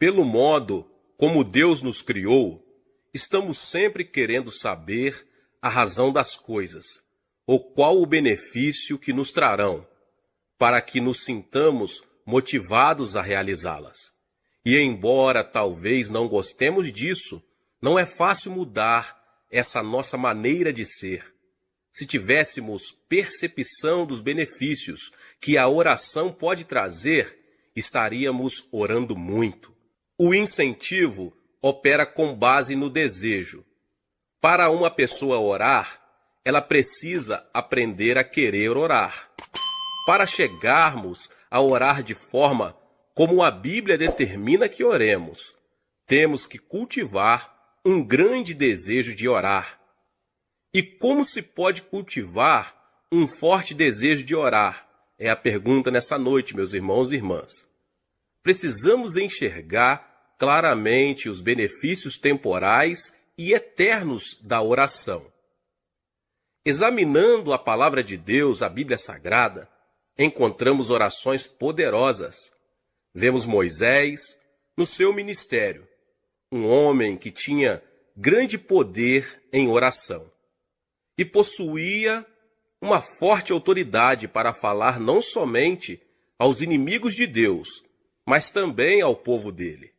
Pelo modo como Deus nos criou, estamos sempre querendo saber a razão das coisas, ou qual o benefício que nos trarão, para que nos sintamos motivados a realizá-las. E embora talvez não gostemos disso, não é fácil mudar essa nossa maneira de ser. Se tivéssemos percepção dos benefícios que a oração pode trazer, estaríamos orando muito. O incentivo opera com base no desejo. Para uma pessoa orar, ela precisa aprender a querer orar. Para chegarmos a orar de forma como a Bíblia determina que oremos, temos que cultivar um grande desejo de orar. E como se pode cultivar um forte desejo de orar? É a pergunta nessa noite, meus irmãos e irmãs. Precisamos enxergar claramente os benefícios temporais e eternos da oração. Examinando a palavra de Deus, a Bíblia Sagrada, encontramos orações poderosas. Vemos Moisés no seu ministério, um homem que tinha grande poder em oração e possuía uma forte autoridade para falar não somente aos inimigos de Deus, mas também ao povo dele.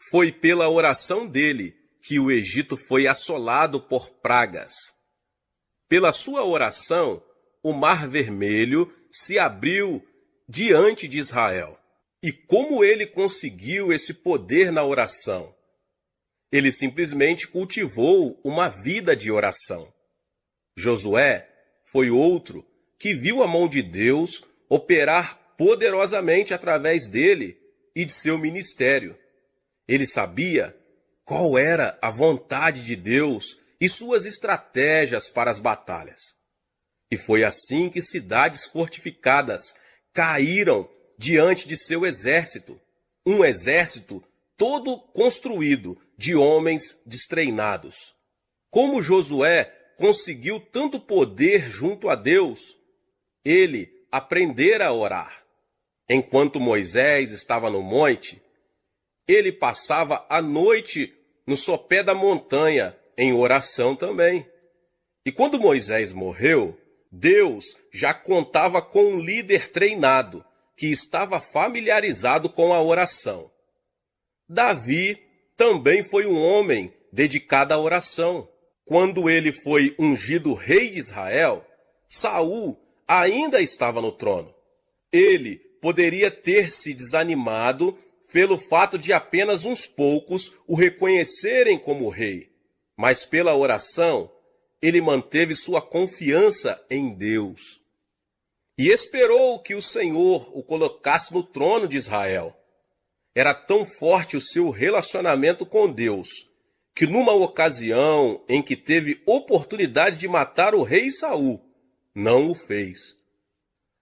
Foi pela oração dele que o Egito foi assolado por pragas. Pela sua oração, o Mar Vermelho se abriu diante de Israel. E como ele conseguiu esse poder na oração? Ele simplesmente cultivou uma vida de oração. Josué foi outro que viu a mão de Deus operar poderosamente através dele e de seu ministério. Ele sabia qual era a vontade de Deus e suas estratégias para as batalhas. E foi assim que cidades fortificadas caíram diante de seu exército, um exército todo construído de homens destreinados. Como Josué conseguiu tanto poder junto a Deus? Ele aprendera a orar. Enquanto Moisés estava no monte, ele passava a noite no sopé da montanha em oração também. E quando Moisés morreu, Deus já contava com um líder treinado que estava familiarizado com a oração. Davi também foi um homem dedicado à oração. Quando ele foi ungido rei de Israel, Saul ainda estava no trono. Ele poderia ter se desanimado pelo fato de apenas uns poucos o reconhecerem como rei, mas pela oração, ele manteve sua confiança em Deus e esperou que o Senhor o colocasse no trono de Israel. Era tão forte o seu relacionamento com Deus, que numa ocasião em que teve oportunidade de matar o rei Saul, não o fez.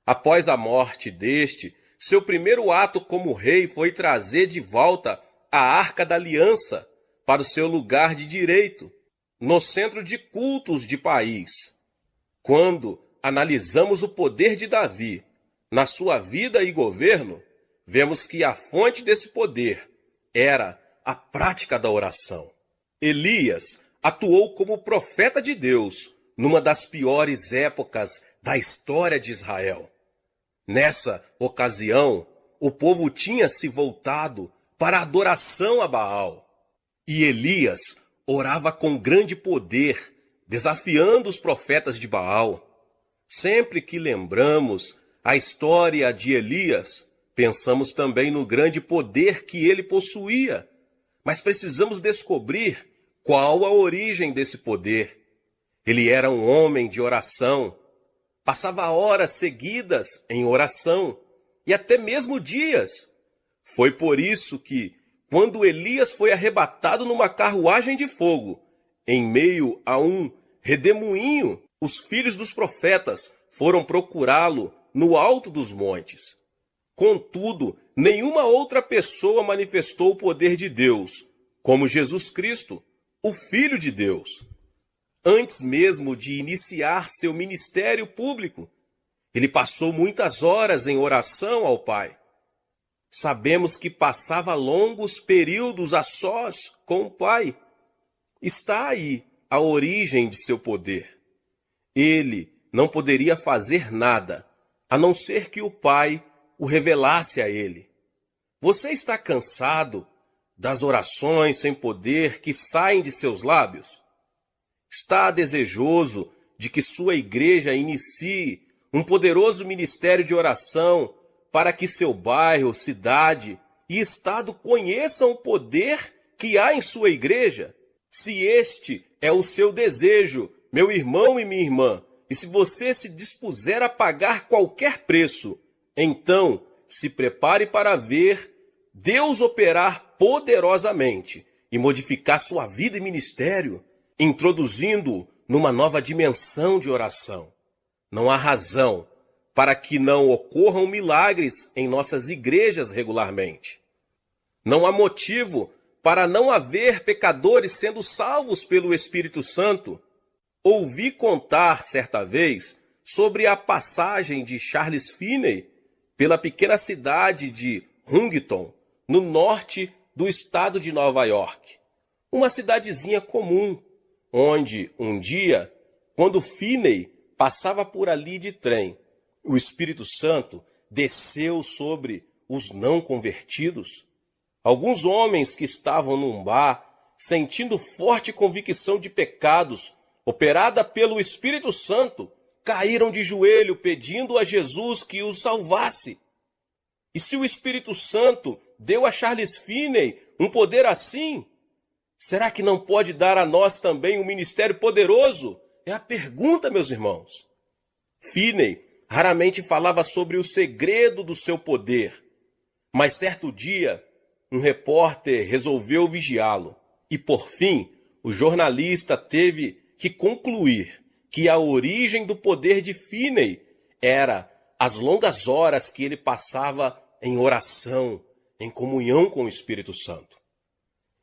Após a morte deste, seu primeiro ato como rei foi trazer de volta a Arca da Aliança para o seu lugar de direito, no centro de cultos de país. Quando analisamos o poder de Davi na sua vida e governo, vemos que a fonte desse poder era a prática da oração. Elias atuou como profeta de Deus numa das piores épocas da história de Israel. Nessa ocasião, o povo tinha se voltado para a adoração a Baal. E Elias orava com grande poder, desafiando os profetas de Baal. Sempre que lembramos a história de Elias, pensamos também no grande poder que ele possuía. Mas precisamos descobrir qual a origem desse poder. Ele era um homem de oração. Passava horas seguidas em oração e até mesmo dias. Foi por isso que, quando Elias foi arrebatado numa carruagem de fogo, em meio a um redemoinho, os filhos dos profetas foram procurá-lo no alto dos montes. Contudo, nenhuma outra pessoa manifestou o poder de Deus, como Jesus Cristo, o Filho de Deus. Antes mesmo de iniciar seu ministério público, ele passou muitas horas em oração ao Pai. Sabemos que passava longos períodos a sós com o Pai. Está aí a origem de seu poder. Ele não poderia fazer nada, a não ser que o Pai o revelasse a ele. Você está cansado das orações sem poder que saem de seus lábios? Está desejoso de que sua igreja inicie um poderoso ministério de oração para que seu bairro, cidade e estado conheçam o poder que há em sua igreja? Se este é o seu desejo, meu irmão e minha irmã, e se você se dispuser a pagar qualquer preço, então se prepare para ver Deus operar poderosamente e modificar sua vida e ministério, introduzindo-o numa nova dimensão de oração. Não há razão para que não ocorram milagres em nossas igrejas regularmente. Não há motivo para não haver pecadores sendo salvos pelo Espírito Santo. Ouvi contar certa vez sobre a passagem de Charles Finney pela pequena cidade de Huntington, no norte do estado de Nova York. Uma cidadezinha comum, onde um dia, quando Finney passava por ali de trem, o Espírito Santo desceu sobre os não convertidos. Alguns homens que estavam num bar, sentindo forte convicção de pecados, operada pelo Espírito Santo, caíram de joelho pedindo a Jesus que os salvasse. E se o Espírito Santo deu a Charles Finney um poder assim, será que não pode dar a nós também um ministério poderoso? É a pergunta, meus irmãos. Finney raramente falava sobre o segredo do seu poder, mas certo dia um repórter resolveu vigiá-lo. E por fim, o jornalista teve que concluir que a origem do poder de Finney era as longas horas que ele passava em oração, em comunhão com o Espírito Santo.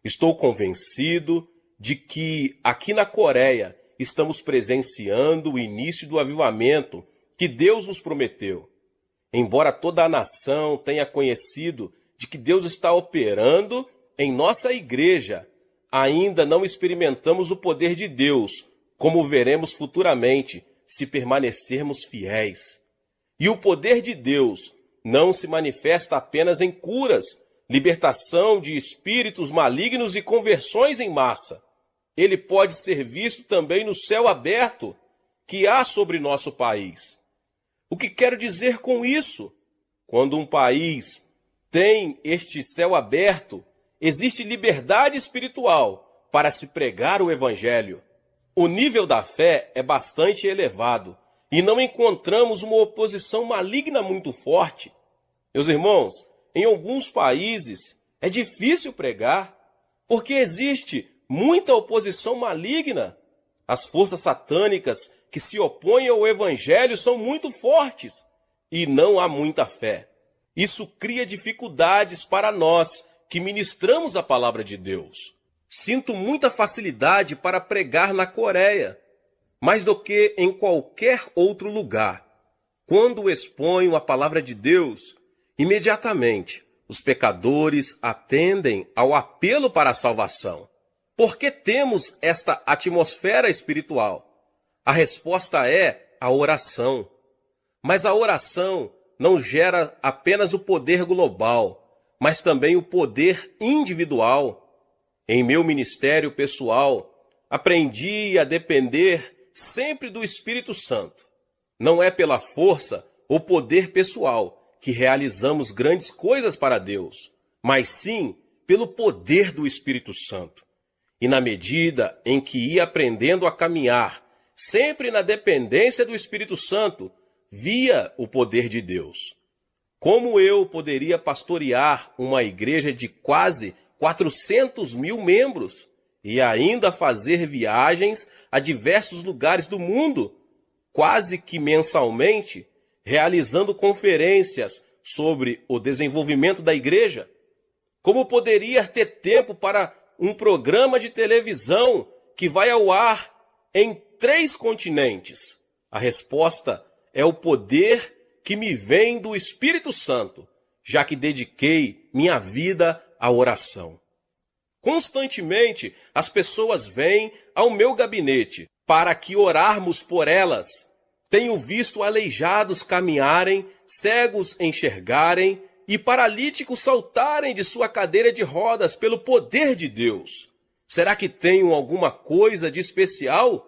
Estou convencido de que aqui na Coreia estamos presenciando o início do avivamento que Deus nos prometeu. Embora toda a nação tenha conhecido de que Deus está operando em nossa igreja, ainda não experimentamos o poder de Deus, como veremos futuramente, se permanecermos fiéis. E o poder de Deus não se manifesta apenas em curas, libertação de espíritos malignos e conversões em massa. Ele pode ser visto também no céu aberto que há sobre nosso país. O que quero dizer com isso? Quando um país tem este céu aberto, existe liberdade espiritual para se pregar o evangelho. O nível da fé é bastante elevado e não encontramos uma oposição maligna muito forte. Meus irmãos, em alguns países é difícil pregar porque existe muita oposição maligna. As forças satânicas que se opõem ao evangelho são muito fortes e não há muita fé. Isso cria dificuldades para nós que ministramos a palavra de Deus. Sinto muita facilidade para pregar na Coreia, mais do que em qualquer outro lugar. Quando exponho a palavra de Deus, imediatamente os pecadores atendem ao apelo para a salvação. Por que temos esta atmosfera espiritual? A resposta é a oração. Mas a oração não gera apenas o poder global, mas também o poder individual. Em meu ministério pessoal, aprendi a depender sempre do Espírito Santo. Não é pela força ou poder pessoal que realizamos grandes coisas para Deus, mas sim pelo poder do Espírito Santo. E na medida em que ia aprendendo a caminhar, sempre na dependência do Espírito Santo, via o poder de Deus. Como eu poderia pastorear uma igreja de quase 400 mil membros e ainda fazer viagens a diversos lugares do mundo, quase que mensalmente, realizando conferências sobre o desenvolvimento da igreja? Como poderia ter tempo para um programa de televisão que vai ao ar em 3 continentes? A resposta é o poder que me vem do Espírito Santo, já que dediquei minha vida à oração. Constantemente, as pessoas vêm ao meu gabinete para que orarmos por elas. Tenho visto aleijados caminharem, cegos enxergarem e paralíticos saltarem de sua cadeira de rodas pelo poder de Deus. Será que tenho alguma coisa de especial?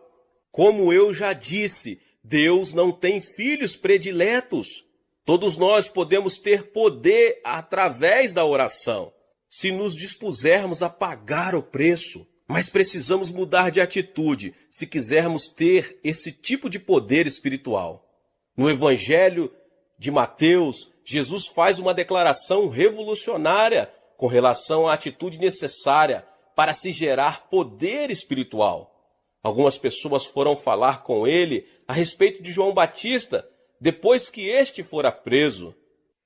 Como eu já disse, Deus não tem filhos prediletos. Todos nós podemos ter poder através da oração, se nos dispusermos a pagar o preço. Mas precisamos mudar de atitude se quisermos ter esse tipo de poder espiritual. No Evangelho de Mateus, Jesus faz uma declaração revolucionária com relação à atitude necessária para se gerar poder espiritual. Algumas pessoas foram falar com ele a respeito de João Batista depois que este fora preso.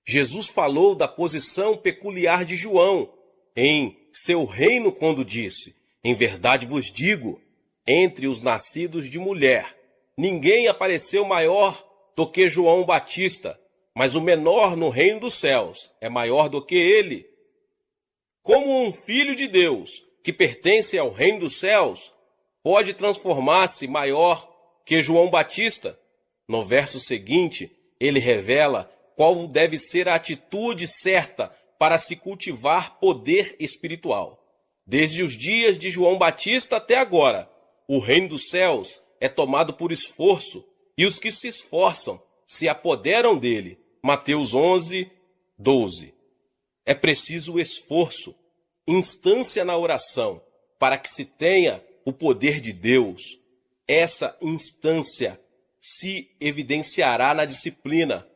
Jesus falou da posição peculiar de João em seu reino quando disse: em verdade vos digo, entre os nascidos de mulher, ninguém apareceu maior do que João Batista, mas o menor no reino dos céus é maior do que ele. Como um filho de Deus, que pertence ao reino dos céus, pode transformar-se maior que João Batista? No verso seguinte, ele revela qual deve ser a atitude certa para se cultivar poder espiritual. Desde os dias de João Batista até agora, o reino dos céus é tomado por esforço, e os que se esforçam se apoderam dele. Mateus 11, 12. É preciso esforço, instância na oração, para que se tenha o poder de Deus. Essa instância se evidenciará na disciplina,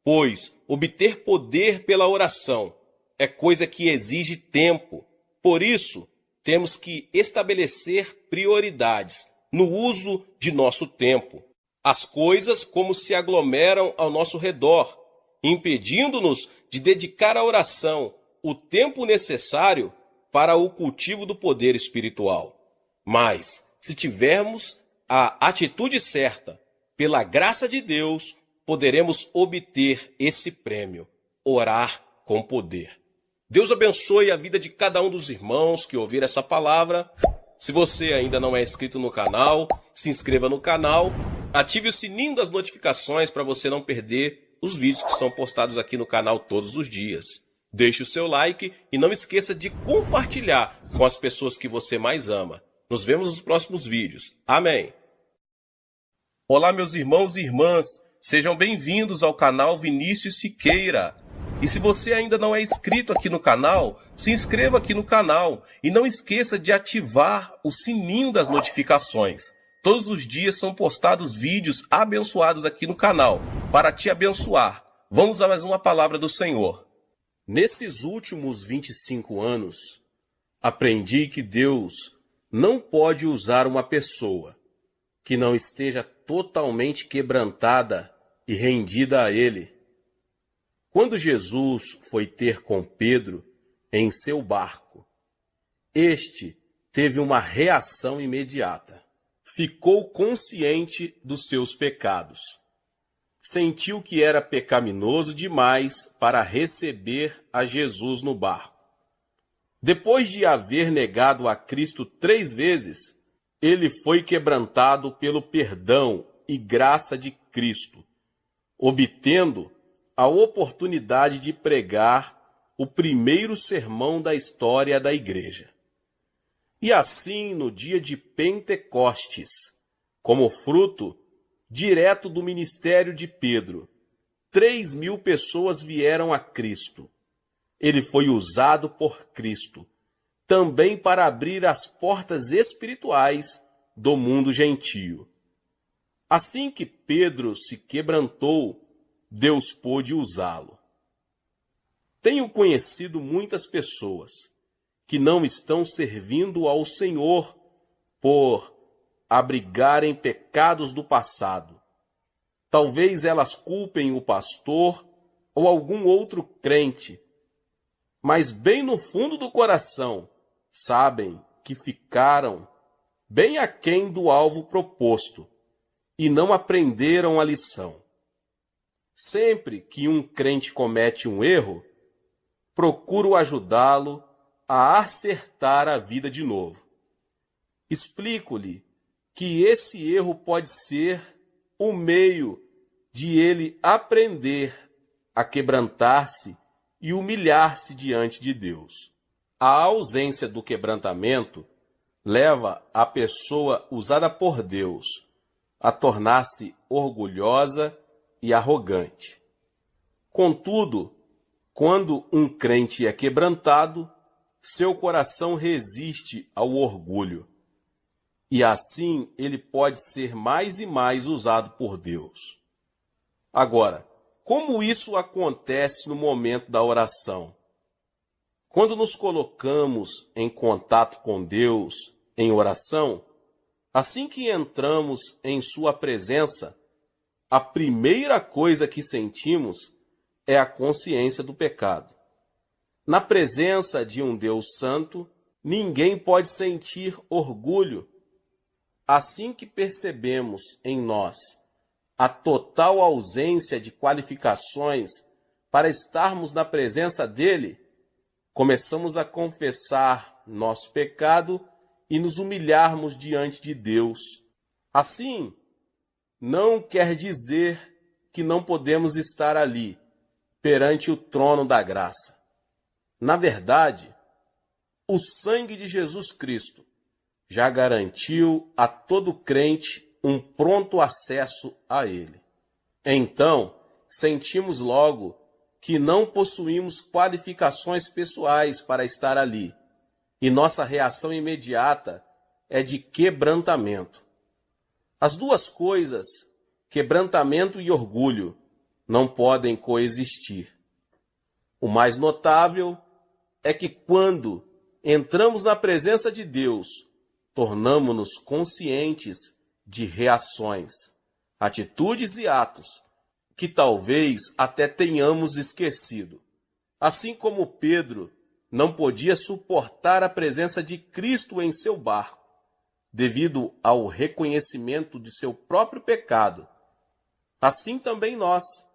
pois obter poder pela oração é coisa que exige tempo. Por isso, temos que estabelecer prioridades no uso de nosso tempo. As coisas como se aglomeram ao nosso redor, impedindo-nos de dedicar à oração o tempo necessário para o cultivo do poder espiritual. Mas, se tivermos a atitude certa, pela graça de Deus, poderemos obter esse prêmio: orar com poder. Deus abençoe a vida de cada um dos irmãos que ouviram essa palavra. Se você ainda não é inscrito no canal, se inscreva no canal, ative o sininho das notificações para você não perder os vídeos que são postados aqui no canal todos os dias. Deixe o seu like e não esqueça de compartilhar com as pessoas que você mais ama. Nos vemos nos próximos vídeos. Amém. Olá, meus irmãos e irmãs. Sejam bem-vindos ao canal Vinícius Siqueira. E se você ainda não é inscrito aqui no canal, se inscreva aqui no canal e não esqueça de ativar o sininho das notificações. Todos os dias são postados vídeos abençoados aqui no canal para te abençoar. Vamos a mais uma palavra do Senhor. Nesses últimos 25 anos, aprendi que Deus não pode usar uma pessoa que não esteja totalmente quebrantada e rendida a Ele. Quando Jesus foi ter com Pedro em seu barco, este teve uma reação imediata. Ficou consciente dos seus pecados. Sentiu que era pecaminoso demais para receber a Jesus no barco. Depois de haver negado a Cristo 3 vezes, ele foi quebrantado pelo perdão e graça de Cristo, obtendo a oportunidade de pregar o primeiro sermão da história da igreja. E assim, no dia de Pentecostes, como fruto direto do ministério de Pedro, 3.000 pessoas vieram a Cristo. Ele foi usado por Cristo também para abrir as portas espirituais do mundo gentio. Assim que Pedro se quebrantou, Deus pôde usá-lo. Tenho conhecido muitas pessoas que não estão servindo ao Senhor por abrigarem pecados do passado. Talvez elas culpem o pastor ou algum outro crente, mas bem no fundo do coração sabem que ficaram bem aquém do alvo proposto e não aprenderam a lição. Sempre que um crente comete um erro, procuro ajudá-lo a acertar a vida de novo. Explico-lhe que esse erro pode ser o meio de ele aprender a quebrantar-se e humilhar-se diante de Deus. A ausência do quebrantamento leva a pessoa usada por Deus a tornar-se orgulhosa e arrogante. Contudo, quando um crente é quebrantado, seu coração resiste ao orgulho, e assim ele pode ser mais e mais usado por Deus. Agora, como isso acontece no momento da oração? Quando nos colocamos em contato com Deus em oração, assim que entramos em sua presença, a primeira coisa que sentimos é a consciência do pecado. Na presença de um Deus santo, ninguém pode sentir orgulho. Assim que percebemos em nós a total ausência de qualificações para estarmos na presença dele, começamos a confessar nosso pecado e nos humilharmos diante de Deus. Assim, não quer dizer que não podemos estar ali, perante o trono da graça. Na verdade, o sangue de Jesus Cristo já garantiu a todo crente um pronto acesso a ele. Então, sentimos logo que não possuímos qualificações pessoais para estar ali, e nossa reação imediata é de quebrantamento. As duas coisas, quebrantamento e orgulho, não podem coexistir. O mais notável é que quando entramos na presença de Deus, tornamo-nos conscientes de reações, atitudes e atos que talvez até tenhamos esquecido. Assim como Pedro não podia suportar a presença de Cristo em seu barco, devido ao reconhecimento de seu próprio pecado, assim também nós,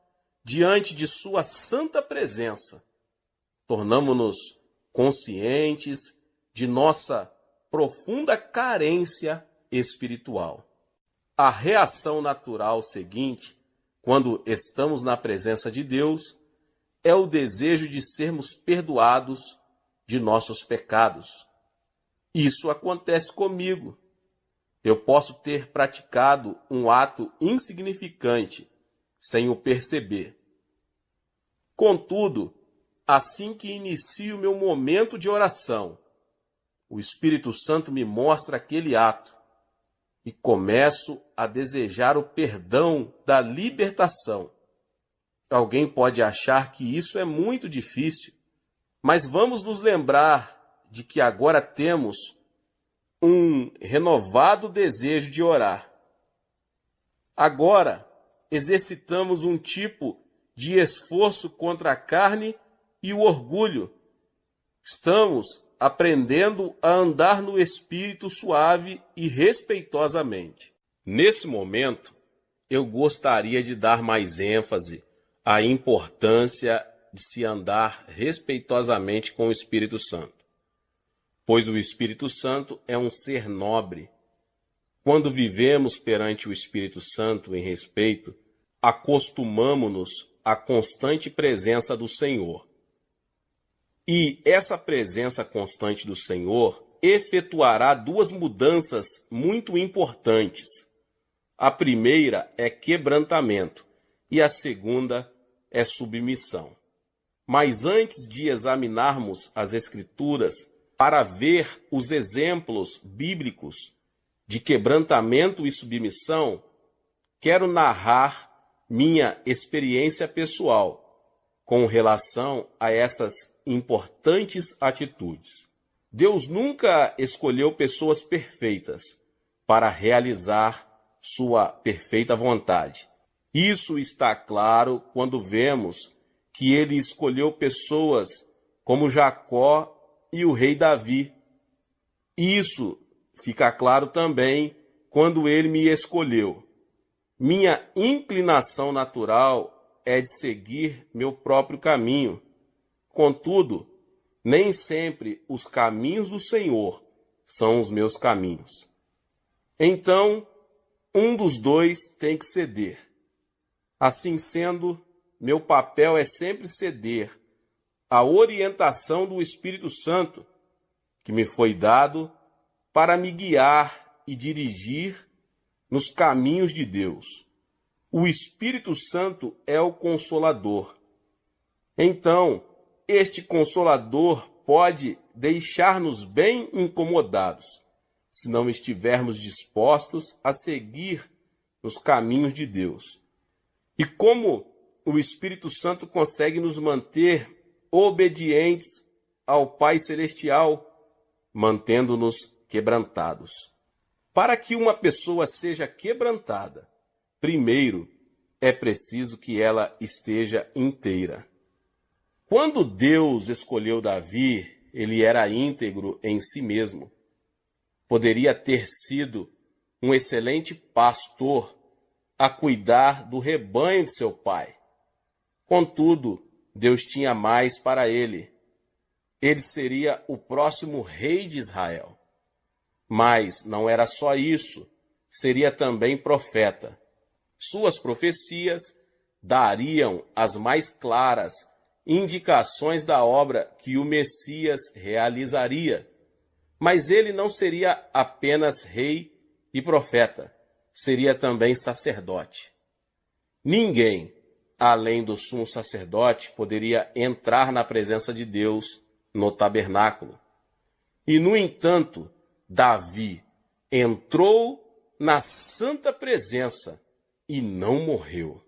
diante de sua santa presença, tornamo-nos conscientes de nossa profunda carência espiritual. A reação natural seguinte, quando estamos na presença de Deus, é o desejo de sermos perdoados de nossos pecados. Isso acontece comigo. Eu posso ter praticado um ato insignificante sem o perceber. Contudo, assim que inicio meu momento de oração, o Espírito Santo me mostra aquele ato e começo a desejar o perdão da libertação. Alguém pode achar que isso é muito difícil, mas vamos nos lembrar de que agora temos um renovado desejo de orar. Agora, exercitamos um tipo de esforço contra a carne e o orgulho. Estamos aprendendo a andar no Espírito suave e respeitosamente. Nesse momento, eu gostaria de dar mais ênfase à importância de se andar respeitosamente com o Espírito Santo, pois o Espírito Santo é um ser nobre. Quando vivemos perante o Espírito Santo em respeito, acostumamo-nos à constante presença do Senhor. E essa presença constante do Senhor efetuará duas mudanças muito importantes. A primeira é quebrantamento e a segunda é submissão. Mas antes de examinarmos as Escrituras para ver os exemplos bíblicos de quebrantamento e submissão, quero narrar minha experiência pessoal com relação a essas importantes atitudes. Deus nunca escolheu pessoas perfeitas para realizar sua perfeita vontade. Isso está claro quando vemos que ele escolheu pessoas como Jacó e o rei Davi. Isso fica claro também quando ele me escolheu. Minha inclinação natural é de seguir meu próprio caminho, Contudo, nem sempre os caminhos do Senhor são os meus caminhos. Então, um dos dois tem que ceder. Assim sendo, meu papel é sempre ceder à orientação do Espírito Santo, que me foi dado para me guiar e dirigir nos caminhos de Deus. O Espírito Santo é o Consolador. Então, este Consolador pode deixar-nos bem incomodados, se não estivermos dispostos a seguir nos caminhos de Deus. E como o Espírito Santo consegue nos manter obedientes ao Pai Celestial, mantendo-nos quebrantados. Para que uma pessoa seja quebrantada, primeiro é preciso que ela esteja inteira. Quando Deus escolheu Davi, ele era íntegro em si mesmo. Poderia ter sido um excelente pastor a cuidar do rebanho de seu pai. Contudo, Deus tinha mais para ele. Ele seria o próximo rei de Israel. Mas não era só isso, seria também profeta. Suas profecias dariam as mais claras indicações da obra que o Messias realizaria. Mas ele não seria apenas rei e profeta, seria também sacerdote. Ninguém, além do sumo sacerdote, poderia entrar na presença de Deus no tabernáculo. E, no entanto, Davi entrou na santa presença e não morreu.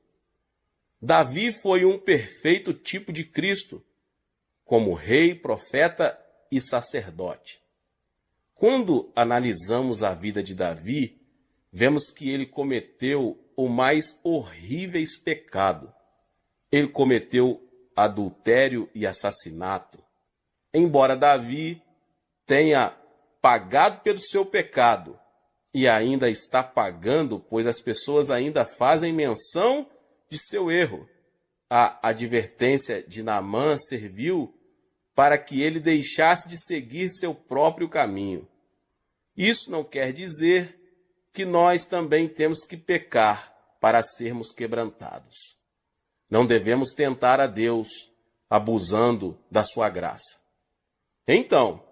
Davi foi um perfeito tipo de Cristo, como rei, profeta e sacerdote. Quando analisamos a vida de Davi, vemos que ele cometeu o mais horríveis pecado. Ele cometeu adultério e assassinato. Embora Davi tenha pagado pelo seu pecado e ainda está pagando, pois as pessoas ainda fazem menção de seu erro, a advertência de Naamã serviu para que ele deixasse de seguir seu próprio caminho. Isso não quer dizer que nós também temos que pecar para sermos quebrantados. Não devemos tentar a Deus, abusando da sua graça. Então,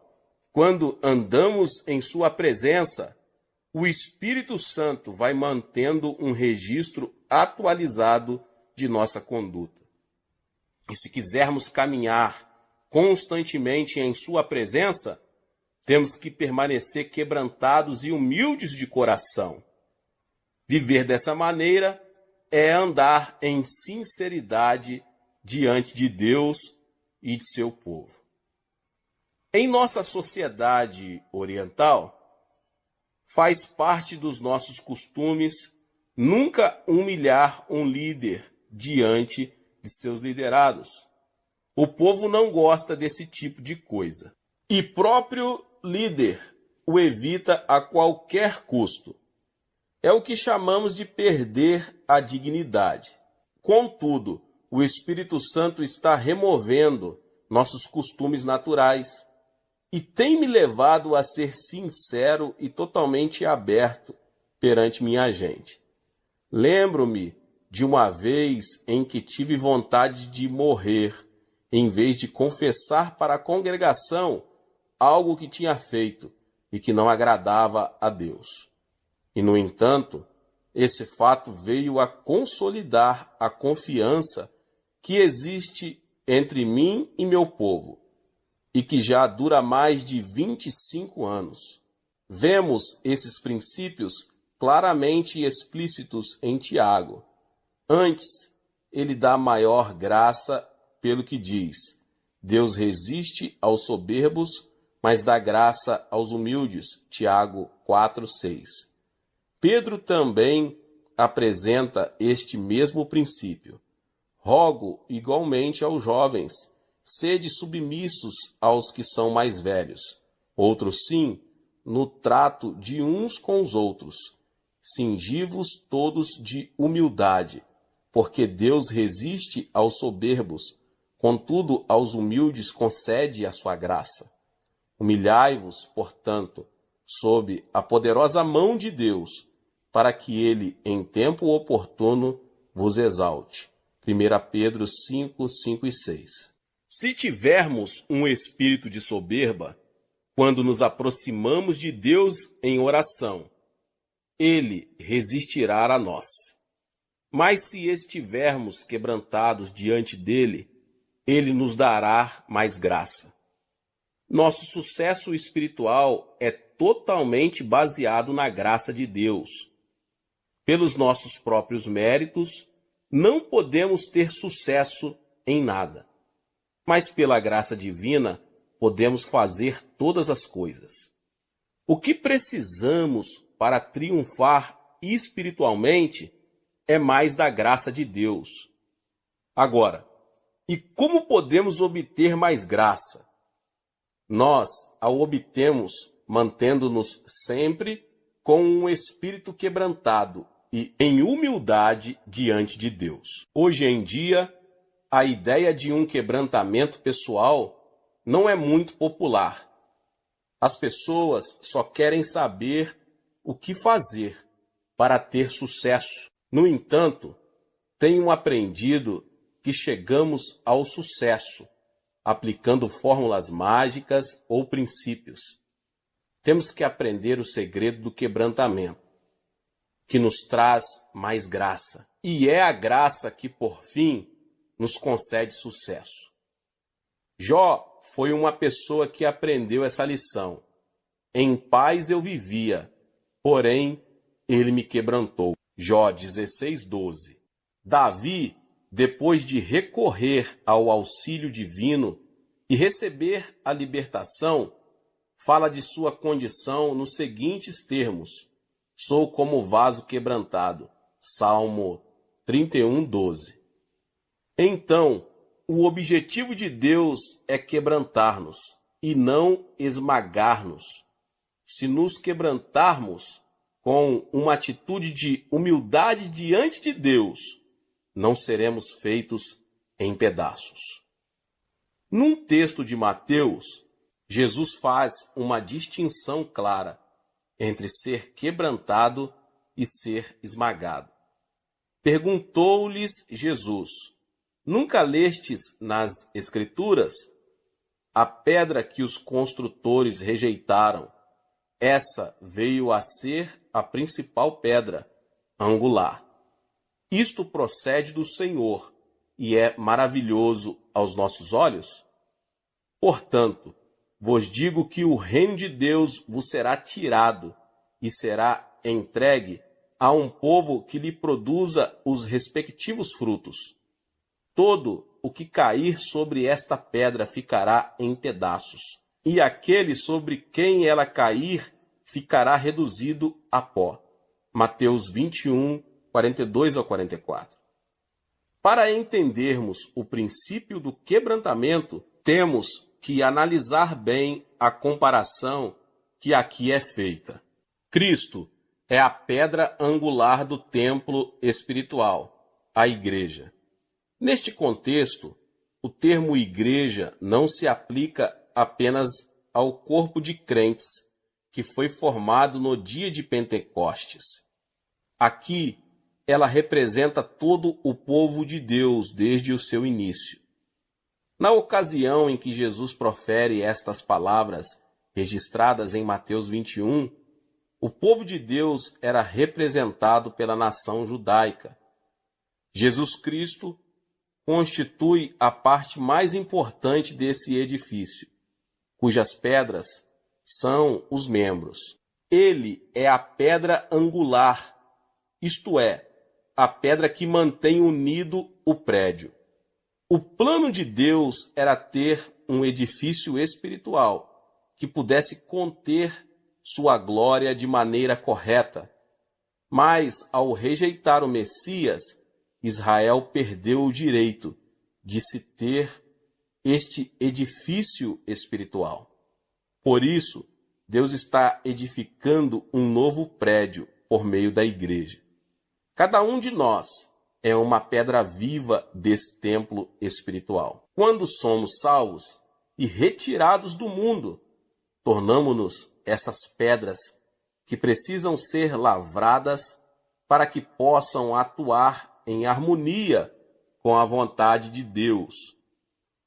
quando andamos em sua presença, o Espírito Santo vai mantendo um registro atualizado de nossa conduta. E se quisermos caminhar constantemente em sua presença, temos que permanecer quebrantados e humildes de coração. Viver dessa maneira é andar em sinceridade diante de Deus e de seu povo. Em nossa sociedade oriental, faz parte dos nossos costumes nunca humilhar um líder diante de seus liderados. O povo não gosta desse tipo de coisa. E próprio líder o evita a qualquer custo. É o que chamamos de perder a dignidade. Contudo, o Espírito Santo está removendo nossos costumes naturais e tem me levado a ser sincero e totalmente aberto perante minha gente. Lembro-me de uma vez em que tive vontade de morrer, em vez de confessar para a congregação algo que tinha feito e que não agradava a Deus. E, no entanto, esse fato veio a consolidar a confiança que existe entre mim e meu povo, e que já dura mais de 25 anos. Vemos esses princípios claramente explícitos em Tiago. Antes, ele dá maior graça pelo que diz: Deus resiste aos soberbos, mas dá graça aos humildes. Tiago 4:6. Pedro também apresenta este mesmo princípio. Rogo igualmente aos jovens, sede submissos aos que são mais velhos. Outros sim, no trato de uns com os outros. Cingi-vos todos de humildade, porque Deus resiste aos soberbos, Contudo, aos humildes concede a sua graça. Humilhai-vos, portanto, sob a poderosa mão de Deus, para que ele, em tempo oportuno, vos exalte. 1 Pedro 5, 5 e 6. Se tivermos um espírito de soberba, quando nos aproximamos de Deus em oração, ele resistirá a nós. Mas se estivermos quebrantados diante dele, ele nos dará mais graça. Nosso sucesso espiritual é totalmente baseado na graça de Deus. Pelos nossos próprios méritos, não podemos ter sucesso em nada. Mas pela graça divina, podemos fazer todas as coisas. O que precisamos para triunfar espiritualmente é mais da graça de Deus. Agora, e como podemos obter mais graça? Nós a obtemos mantendo-nos sempre com um espírito quebrantado e em humildade diante de Deus. Hoje em dia, a ideia de um quebrantamento pessoal não é muito popular. As pessoas só querem saber o que fazer para ter sucesso. No entanto, tenho aprendido que chegamos ao sucesso aplicando fórmulas mágicas ou princípios. Temos que aprender o segredo do quebrantamento, que nos traz mais graça. E é a graça que, por fim, nos concede sucesso. Jó foi uma pessoa que aprendeu essa lição. Em paz eu vivia, porém ele me quebrantou. Jó 16:12. Davi, depois de recorrer ao auxílio divino e receber a libertação, fala de sua condição nos seguintes termos: sou como vaso quebrantado. Salmo 31:12. Então, o objetivo de Deus é quebrantar-nos e não esmagar-nos. Se nos quebrantarmos com uma atitude de humildade diante de Deus, não seremos feitos em pedaços. Num texto de Mateus, Jesus faz uma distinção clara entre ser quebrantado e ser esmagado. Perguntou-lhes Jesus: nunca lestes nas Escrituras? A pedra que os construtores rejeitaram, essa veio a ser a principal pedra angular. Isto procede do Senhor e é maravilhoso aos nossos olhos? Portanto, vos digo que o reino de Deus vos será tirado e será entregue a um povo que lhe produza os respectivos frutos. Todo o que cair sobre esta pedra ficará em pedaços, e aquele sobre quem ela cair ficará reduzido a pó. Mateus 21, 42 ao 44. Para entendermos o princípio do quebrantamento, temos que analisar bem a comparação que aqui é feita. Cristo é a pedra angular do templo espiritual, a igreja. Neste contexto, o termo igreja não se aplica apenas ao corpo de crentes que foi formado no dia de Pentecostes. Aqui, ela representa todo o povo de Deus desde o seu início. Na ocasião em que Jesus profere estas palavras, registradas em Mateus 21, o povo de Deus era representado pela nação judaica. Jesus Cristo constitui a parte mais importante desse edifício, cujas pedras são os membros. Ele é a pedra angular, isto é, a pedra que mantém unido o prédio. O plano de Deus era ter um edifício espiritual que pudesse conter sua glória de maneira correta. Mas, ao rejeitar o Messias, Israel perdeu o direito de se ter este edifício espiritual. Por isso, Deus está edificando um novo prédio por meio da igreja. Cada um de nós é uma pedra viva desse templo espiritual. Quando somos salvos e retirados do mundo, tornamo-nos essas pedras que precisam ser lavradas para que possam atuar em harmonia com a vontade de Deus.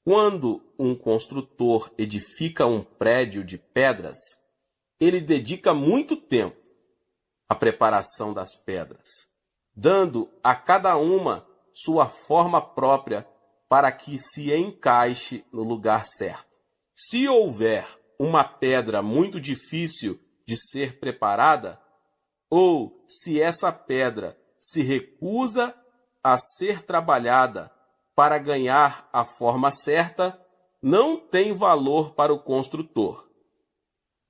Quando um construtor edifica um prédio de pedras, ele dedica muito tempo à preparação das pedras, dando a cada uma sua forma própria para que se encaixe no lugar certo. Se houver uma pedra muito difícil de ser preparada, ou se essa pedra se recusa a ser trabalhada para ganhar a forma certa, não tem valor para o construtor.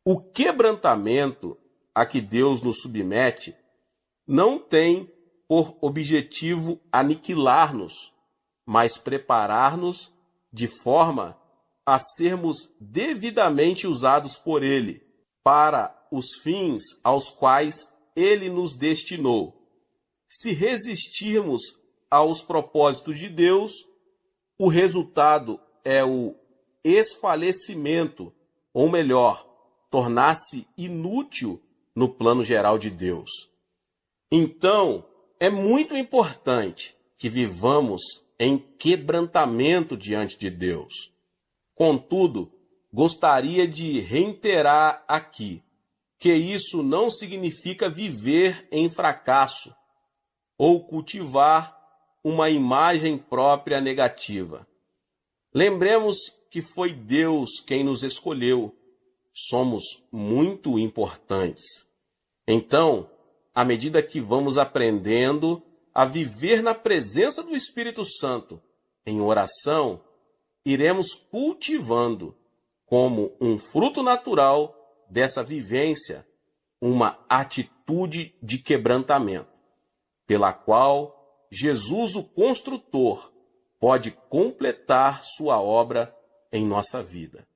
O quebrantamento a que Deus nos submete não tem por objetivo aniquilar-nos, mas preparar-nos de forma a sermos devidamente usados por Ele, para os fins aos quais Ele nos destinou. Se resistirmos aos propósitos de Deus, o resultado é o esfalecimento, ou melhor, tornar-se inútil no plano geral de Deus. Então, é muito importante que vivamos em quebrantamento diante de Deus. Contudo, gostaria de reiterar aqui que isso não significa viver em fracasso ou cultivar uma imagem própria negativa. Lembremos que foi Deus quem nos escolheu. Somos muito importantes. Então, à medida que vamos aprendendo a viver na presença do Espírito Santo em oração, iremos cultivando, como um fruto natural dessa vivência, uma atitude de quebrantamento, pela qual Jesus, o construtor, pode completar sua obra em nossa vida.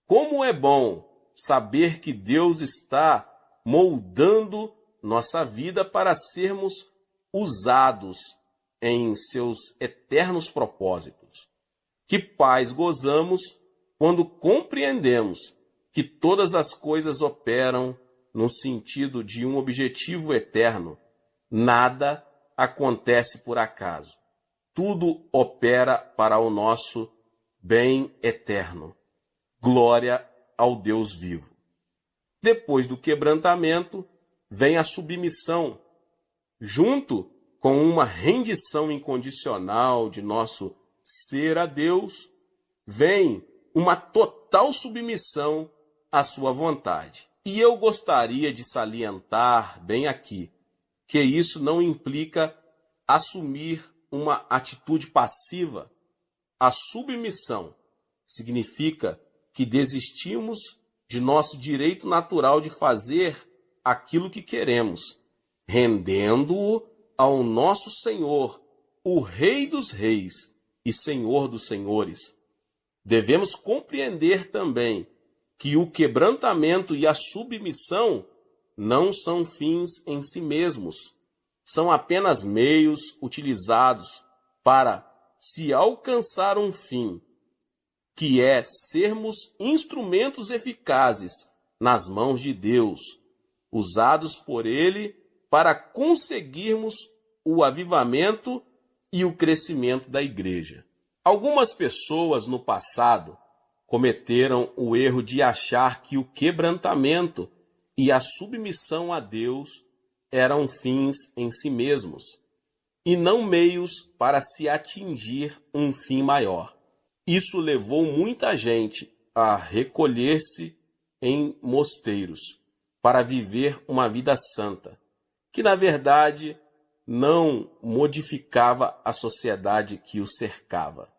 Como é bom saber que Deus está moldando nossa vida para sermos usados em seus eternos propósitos. Que paz gozamos quando compreendemos que todas as coisas operam no sentido de um objetivo eterno. Nada acontece por acaso. Tudo opera para o nosso bem eterno. Glória ao Deus vivo. Depois do quebrantamento, vem a submissão, junto com uma rendição incondicional de nosso ser a Deus, vem uma total submissão à sua vontade. E eu gostaria de salientar bem aqui que isso não implica assumir uma atitude passiva. A submissão significa que desistimos de nosso direito natural de fazer aquilo que queremos, rendendo-o ao nosso Senhor, o Rei dos Reis e Senhor dos Senhores. Devemos compreender também que o quebrantamento e a submissão não são fins em si mesmos, são apenas meios utilizados para se alcançar um fim, que é sermos instrumentos eficazes nas mãos de Deus, usados por Ele para conseguirmos o avivamento e o crescimento da igreja. Algumas pessoas no passado cometeram o erro de achar que o quebrantamento e a submissão a Deus eram fins em si mesmos, e não meios para se atingir um fim maior. Isso levou muita gente a recolher-se em mosteiros para viver uma vida santa, que na verdade não modificava a sociedade que o cercava.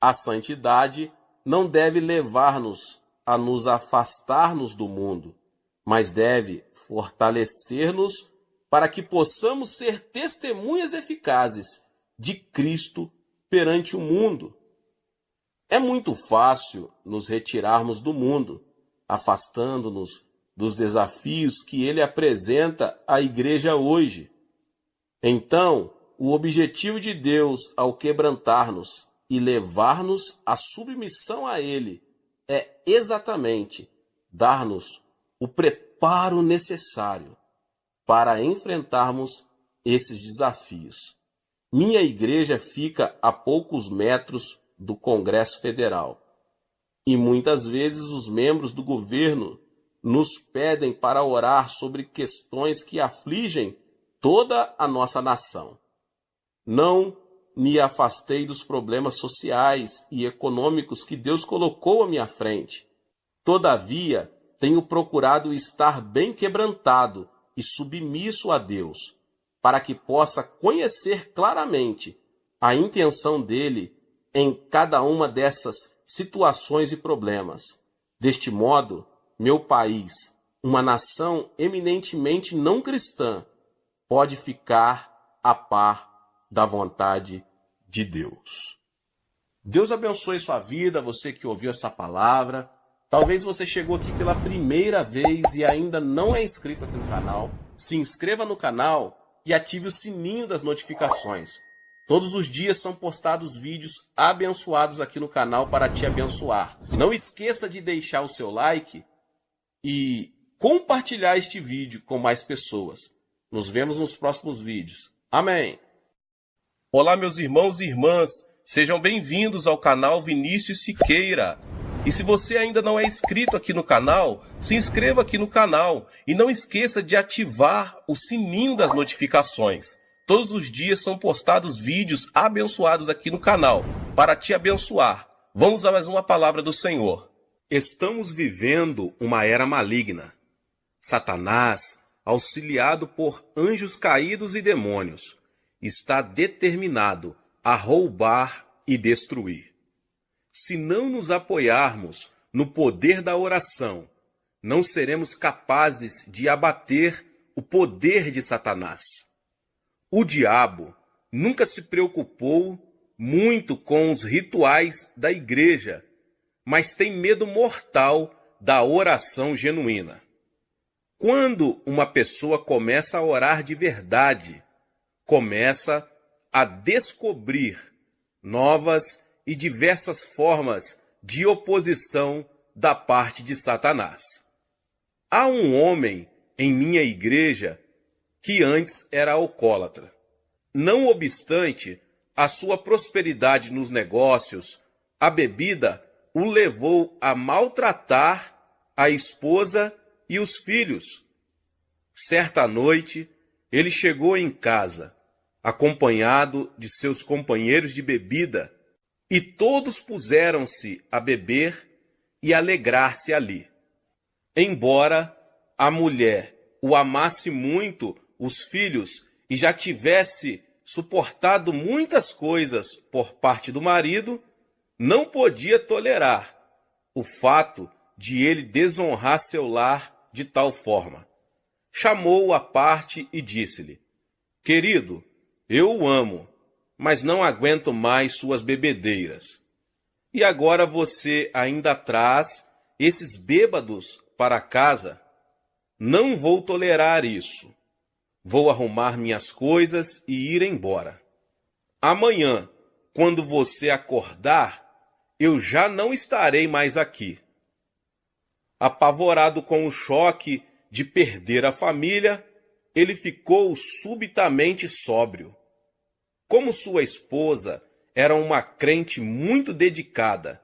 A santidade não deve levar-nos a nos afastar-nos do mundo, mas deve fortalecer-nos para que possamos ser testemunhas eficazes de Cristo perante o mundo. É muito fácil nos retirarmos do mundo, afastando-nos dos desafios que ele apresenta à igreja hoje. Então, O objetivo de Deus ao quebrantar-nos e levar-nos à submissão a Ele é exatamente dar-nos o preparo necessário para enfrentarmos esses desafios. Minha igreja fica a poucos metros do Congresso Federal e muitas vezes os membros do governo nos pedem para orar sobre questões que afligem toda a nossa nação. Não me afastei dos problemas sociais e econômicos que Deus colocou à minha frente. Todavia, tenho procurado estar bem quebrantado e submisso a Deus, para que possa conhecer claramente a intenção dele em cada uma dessas situações e problemas. Deste modo, meu país, uma nação eminentemente não cristã, pode ficar a par da vontade de Deus. Deus abençoe sua vida, você que ouviu essa palavra. Talvez você chegou aqui pela primeira vez e ainda não é inscrito aqui no canal. Se inscreva no canal e ative o sininho das notificações. Todos os dias são postados vídeos abençoados aqui no canal para te abençoar. Não esqueça de deixar o seu like e compartilhar este vídeo com mais pessoas. Nos vemos nos próximos vídeos. Amém. Olá, meus irmãos e irmãs. Sejam bem-vindos ao canal Vinícius Siqueira. E se você ainda não é inscrito aqui no canal, se inscreva aqui no canal e não esqueça de ativar o sininho das notificações. Todos os dias são postados vídeos abençoados aqui no canal para te abençoar. Vamos a mais uma palavra do Senhor. Estamos vivendo uma era maligna. Satanás, auxiliado por anjos caídos e demônios, está determinado a roubar e destruir. Se não nos apoiarmos no poder da oração, não seremos capazes de abater o poder de Satanás. O diabo nunca se preocupou muito com os rituais da igreja, mas tem medo mortal da oração genuína. Quando uma pessoa começa a orar de verdade, começa a descobrir novas e diversas formas de oposição da parte de Satanás. Há um homem em minha igreja que antes era alcoólatra. Não obstante a sua prosperidade nos negócios, a bebida o levou a maltratar a esposa e os filhos. Certa noite, ele chegou em casa, acompanhado de seus companheiros de bebida, e todos puseram-se a beber e alegrar-se ali. Embora a mulher o amasse muito, os filhos, e já tivesse suportado muitas coisas por parte do marido, não podia tolerar o fato de ele desonrar seu lar de tal forma. Chamou-o à parte e disse-lhe: "Querido, eu o amo, mas não aguento mais suas bebedeiras. E agora você ainda traz esses bêbados para casa? Não vou tolerar isso. Vou arrumar minhas coisas e ir embora. Amanhã, quando você acordar, eu já não estarei mais aqui." Apavorado com o choque de perder a família, ele ficou subitamente sóbrio. Como sua esposa era uma crente muito dedicada,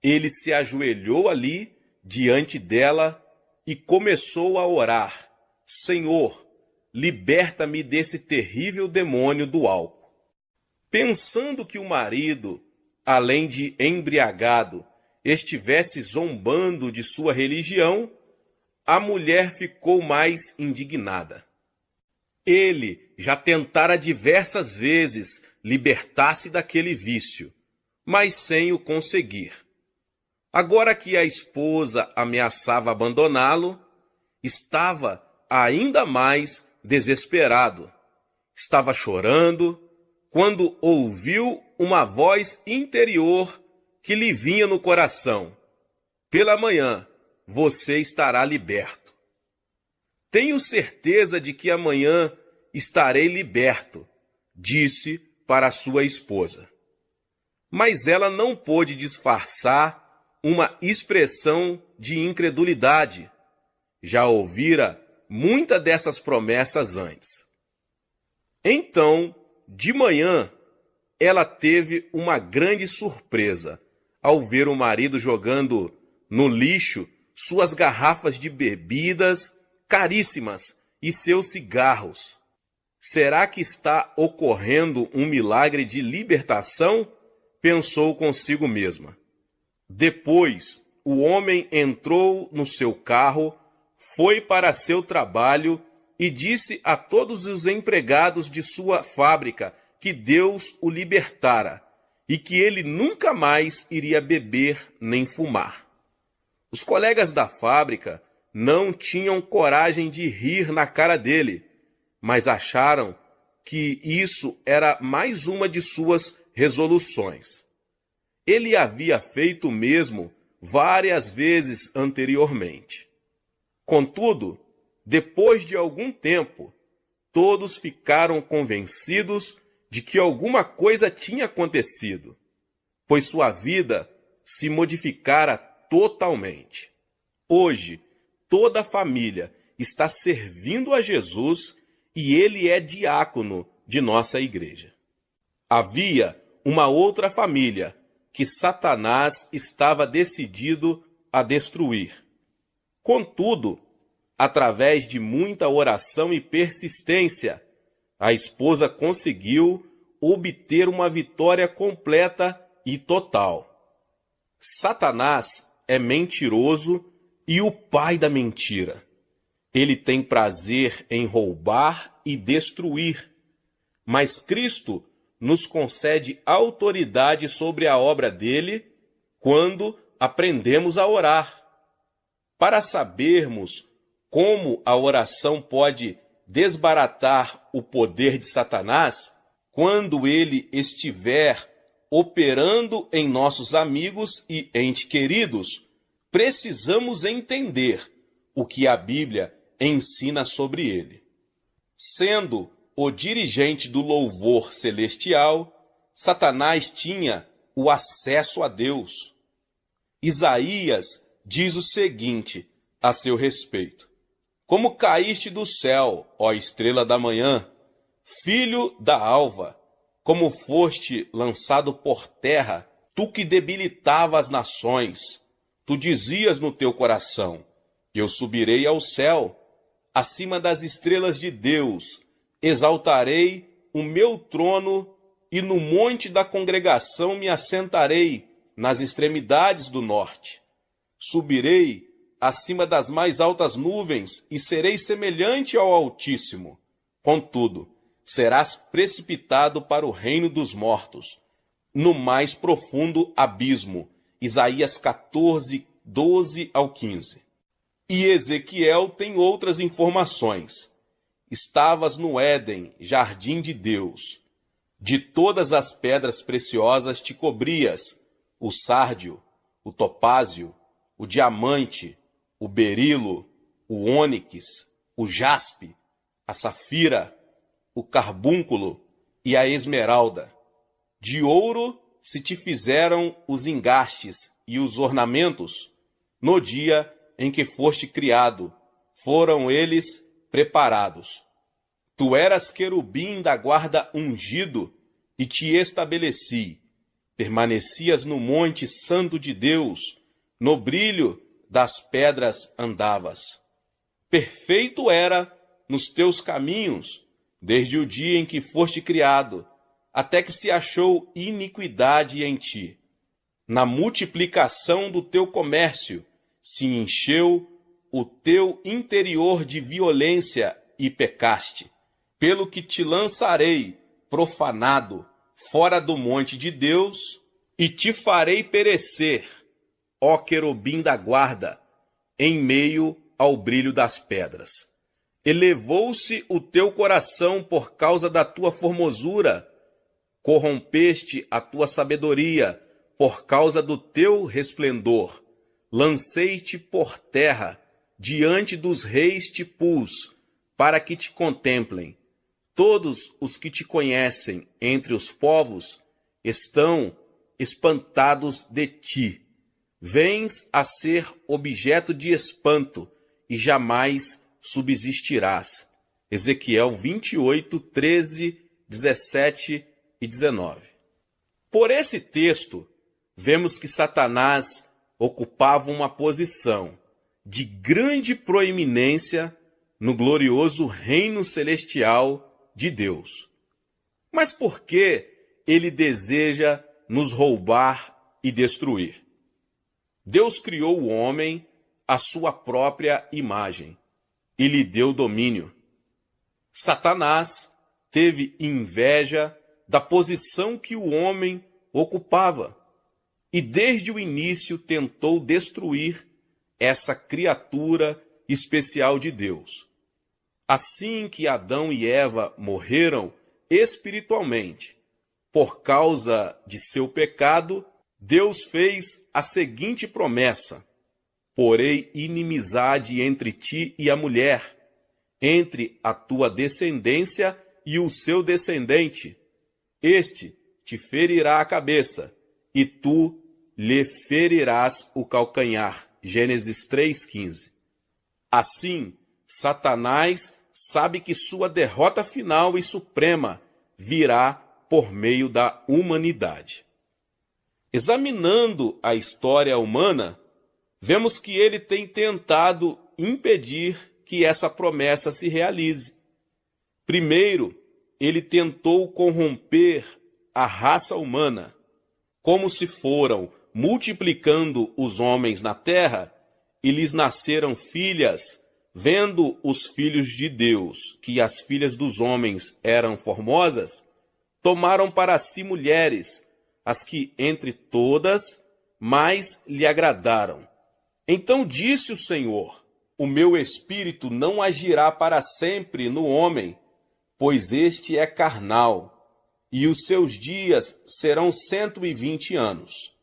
ele se ajoelhou ali diante dela e começou a orar: "Senhor, liberta-me desse terrível demônio do álcool." Pensando que o marido, além de embriagado, estivesse zombando de sua religião, a mulher ficou mais indignada. Ele já tentara diversas vezes libertar-se daquele vício, mas sem o conseguir. Agora que a esposa ameaçava abandoná-lo, estava ainda mais desesperado. Estava chorando quando ouviu uma voz interior que lhe vinha no coração: "Pela manhã você estará liberto." Tenho certeza de que amanhã estarei liberto, disse para sua esposa. Mas ela não pôde disfarçar uma expressão de incredulidade. Já ouvira muitas dessas promessas antes. Então, de manhã, ela teve uma grande surpresa ao ver o marido jogando no lixo suas garrafas de bebidas caríssimas e seus cigarros. Será que está ocorrendo um milagre de libertação? Pensou consigo mesma. Depois, o homem entrou no seu carro, foi para seu trabalho e disse a todos os empregados de sua fábrica que Deus o libertara e que ele nunca mais iria beber nem fumar. Os colegas da fábrica não tinham coragem de rir na cara dele, mas acharam que isso era mais uma de suas resoluções. Ele havia feito o mesmo várias vezes anteriormente. Contudo, depois de algum tempo, todos ficaram convencidos de que alguma coisa tinha acontecido, pois sua vida se modificara totalmente. Hoje, toda a família está servindo a Jesus e ele é diácono de nossa igreja. Havia uma outra família que Satanás estava decidido a destruir. Contudo, através de muita oração e persistência, a esposa conseguiu obter uma vitória completa e total. Satanás é mentiroso e o pai da mentira. Ele tem prazer em roubar e destruir, mas Cristo nos concede autoridade sobre a obra dele quando aprendemos a orar. Para sabermos como a oração pode desbaratar o poder de Satanás, quando ele estiver operando em nossos amigos e entes queridos, precisamos entender o que a Bíblia ensina sobre ele. Sendo o dirigente do louvor celestial, Satanás tinha o acesso a Deus. Isaías diz o seguinte a seu respeito: Como caíste do céu, ó estrela da manhã, filho da alva, como foste lançado por terra, tu que debilitava as nações, tu dizias no teu coração: eu subirei ao céu, acima das estrelas de Deus, exaltarei o meu trono e no monte da congregação me assentarei nas extremidades do norte. Subirei acima das mais altas nuvens e serei semelhante ao Altíssimo. Contudo, serás precipitado para o reino dos mortos, no mais profundo abismo. Isaías 14, 12 ao 15. E Ezequiel tem outras informações. Estavas no Éden, jardim de Deus. De todas as pedras preciosas te cobrias, o sárdio, o topázio, o diamante, o berilo, o ônix, o jaspe, a safira, o carbúnculo e a esmeralda. De ouro se te fizeram os engastes e os ornamentos. No dia em que foste criado, foram eles preparados. Tu eras querubim da guarda ungido, e te estabeleci. Permanecias no monte santo de Deus, no brilho das pedras andavas. Perfeito era nos teus caminhos, desde o dia em que foste criado, até que se achou iniquidade em ti. Na multiplicação do teu comércio se encheu o teu interior de violência e pecaste, pelo que te lançarei profanado fora do monte de Deus e te farei perecer, ó querubim da guarda, em meio ao brilho das pedras. Elevou-se o teu coração por causa da tua formosura, corrompeste a tua sabedoria por causa do teu resplendor. Lancei-te por terra, diante dos reis te pus, para que te contemplem. Todos os que te conhecem entre os povos estão espantados de ti. Vens a ser objeto de espanto e jamais subsistirás. Ezequiel 28, 13, 17 e 19. Por esse texto, vemos que Satanás ocupava uma posição de grande proeminência no glorioso reino celestial de Deus. Mas por que ele deseja nos roubar e destruir? Deus criou o homem à sua própria imagem e lhe deu domínio. Satanás teve inveja da posição que o homem ocupava e desde o início tentou destruir essa criatura especial de Deus. Assim que Adão e Eva morreram espiritualmente por causa de seu pecado, Deus fez a seguinte promessa: porei inimizade entre ti e a mulher, entre a tua descendência e o seu descendente. Este te ferirá a cabeça, e tu lhe ferirás o calcanhar. Gênesis 3,15. Assim, Satanás sabe que sua derrota final e suprema virá por meio da humanidade. Examinando a história humana, vemos que ele tem tentado impedir que essa promessa se realize. Primeiro, ele tentou corromper a raça humana. Como se foram multiplicando os homens na terra e lhes nasceram filhas, vendo os filhos de Deus que as filhas dos homens eram formosas, tomaram para si mulheres, as que entre todas mais lhe agradaram. Então disse o Senhor: o meu espírito não agirá para sempre no homem, pois este é carnal, e os seus dias serão 120 anos.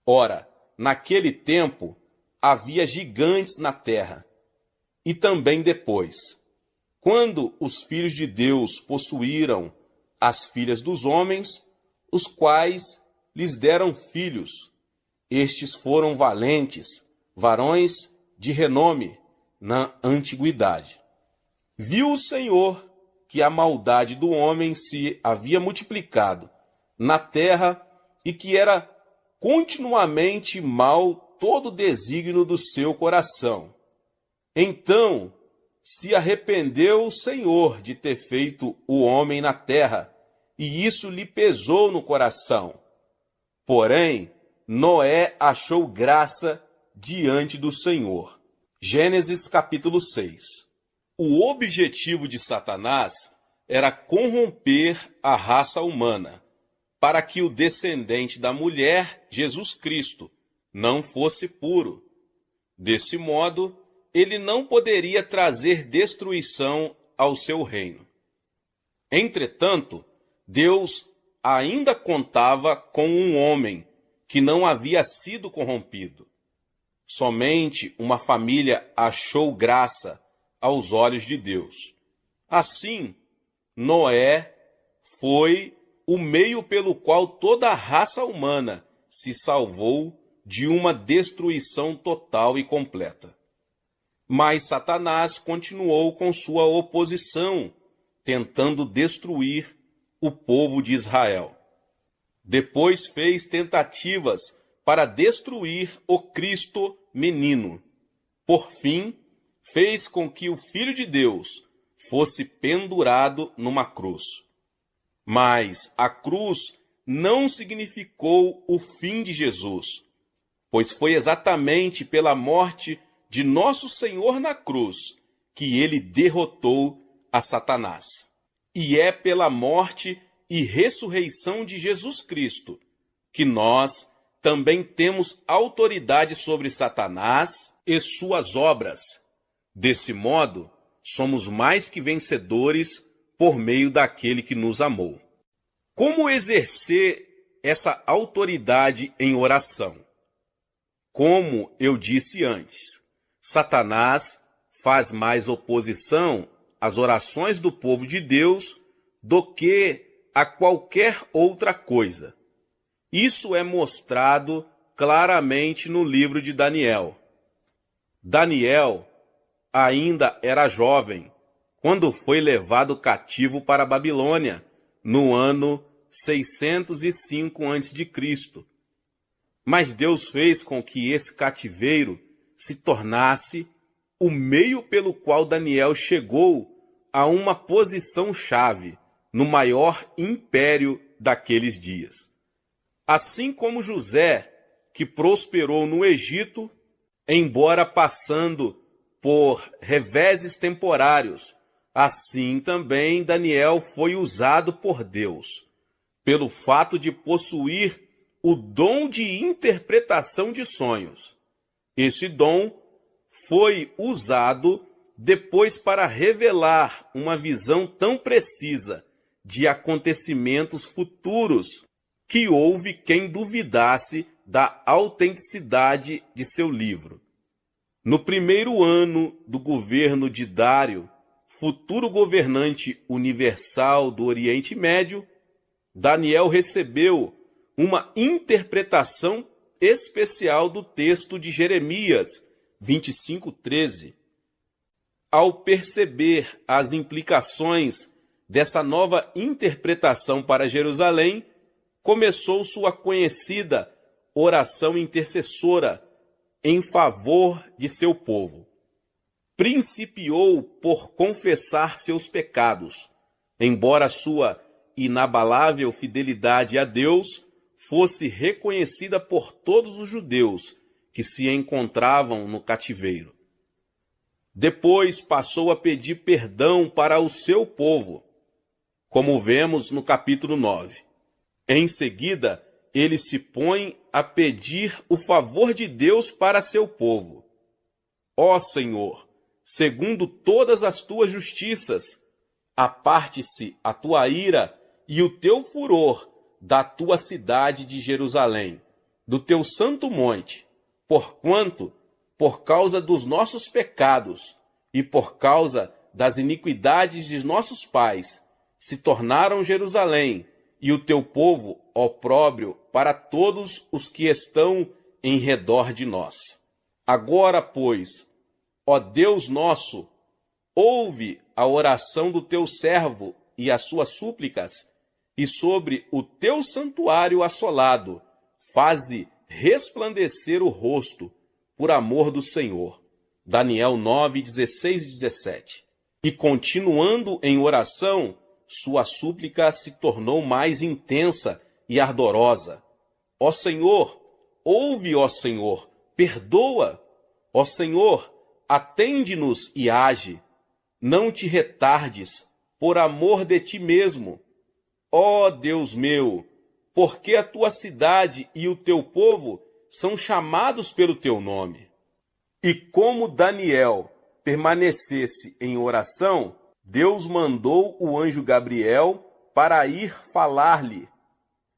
Ora, naquele tempo havia gigantes na terra, e também depois, quando os filhos de Deus possuíram as filhas dos homens, os quais lhes deram filhos. Estes foram valentes, varões de renome na antiguidade. Viu o Senhor que a maldade do homem se havia multiplicado na terra e que era continuamente mal todo o desígnio do seu coração. Então se arrependeu o Senhor de ter feito o homem na terra, e isso lhe pesou no coração. Porém, Noé achou graça diante do Senhor. Gênesis capítulo 6. O objetivo de Satanás era corromper a raça humana, para que o descendente da mulher, Jesus Cristo, não fosse puro. Desse modo, ele não poderia trazer destruição ao seu reino. Entretanto, Deus ainda contava com um homem que não havia sido corrompido. Somente uma família achou graça aos olhos de Deus. Assim, Noé foi o meio pelo qual toda a raça humana se salvou de uma destruição total e completa. Mas Satanás continuou com sua oposição, tentando destruir o povo de Israel. Depois fez tentativas para destruir o Cristo menino. Por fim, fez com que o Filho de Deus fosse pendurado numa cruz. Mas a cruz não significou o fim de Jesus, pois foi exatamente pela morte de nosso Senhor na cruz que ele derrotou a Satanás. E é pela morte e ressurreição de Jesus Cristo que nós também temos autoridade sobre Satanás e suas obras. Desse modo, somos mais que vencedores por meio daquele que nos amou. Como exercer essa autoridade em oração? Como eu disse antes, Satanás faz mais oposição às orações do povo de Deus do que a qualquer outra coisa. Isso é mostrado claramente no livro de Daniel. Daniel ainda era jovem quando foi levado cativo para a Babilônia, no ano 605 a.C. Mas Deus fez com que esse cativeiro se tornasse o meio pelo qual Daniel chegou a uma posição-chave no maior império daqueles dias. Assim como José, que prosperou no Egito, embora passando por reveses temporários, assim também Daniel foi usado por Deus, pelo fato de possuir o dom de interpretação de sonhos. Esse dom foi usado depois para revelar uma visão tão precisa de acontecimentos futuros que houve quem duvidasse da autenticidade de seu livro. No primeiro ano do governo de Dário, futuro governante universal do Oriente Médio, Daniel recebeu uma interpretação especial do texto de Jeremias 25:13. Ao perceber as implicações dessa nova interpretação para Jerusalém, começou sua conhecida oração intercessora em favor de seu povo. Principiou por confessar seus pecados, embora sua inabalável fidelidade a Deus fosse reconhecida por todos os judeus que se encontravam no cativeiro. Depois passou a pedir perdão para o seu povo, como vemos no capítulo 9. Em seguida, ele se põe a pedir o favor de Deus para seu povo. Ó Senhor, segundo todas as tuas justiças, aparte-se a tua ira e o teu furor da tua cidade de Jerusalém, do teu santo monte, porquanto, por causa dos nossos pecados e por causa das iniquidades de nossos pais, se tornaram Jerusalém e o teu povo opróbrio para todos os que estão em redor de nós. Agora, pois, ó Deus nosso, ouve a oração do teu servo e as suas súplicas, e sobre o teu santuário assolado, faze resplandecer o rosto, por amor do Senhor. Daniel 9, 16 e 17. E continuando em oração, sua súplica se tornou mais intensa e ardorosa. Ó Senhor, ouve, ó Senhor, perdoa. Ó Senhor, atende-nos e age. Não te retardes, por amor de ti mesmo. Ó Deus meu, porque a tua cidade e o teu povo são chamados pelo teu nome. E como Daniel permanecesse em oração, Deus mandou o anjo Gabriel para ir falar-lhe.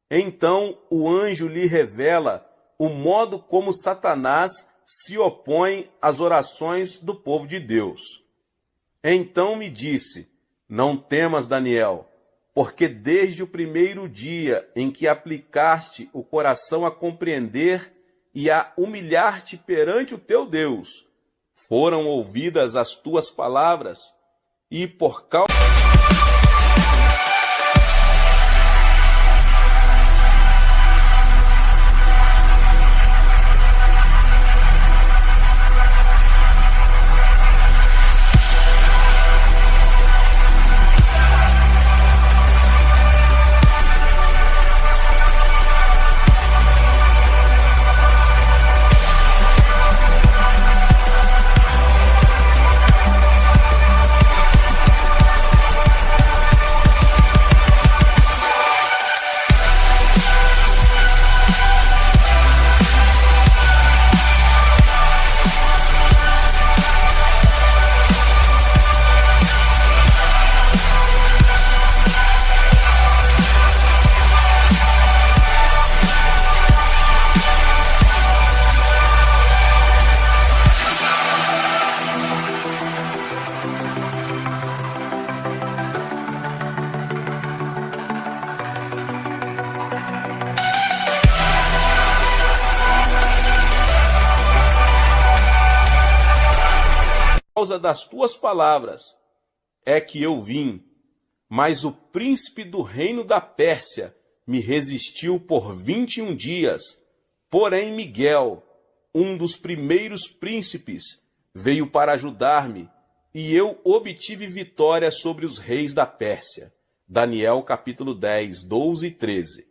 Então o anjo lhe revela o modo como Satanás se opõe às orações do povo de Deus. Então me disse: não temas, Daniel, porque desde o primeiro dia em que aplicaste o coração a compreender e a humilhar-te perante o teu Deus, foram ouvidas as tuas palavras, e por causa causa das tuas palavras é que eu vim, mas o príncipe do reino da Pérsia me resistiu por 21 dias. Porém Miguel, um dos primeiros príncipes, veio para ajudar-me, e eu obtive vitória sobre os reis da Pérsia. Daniel capítulo 10, 12 e 13.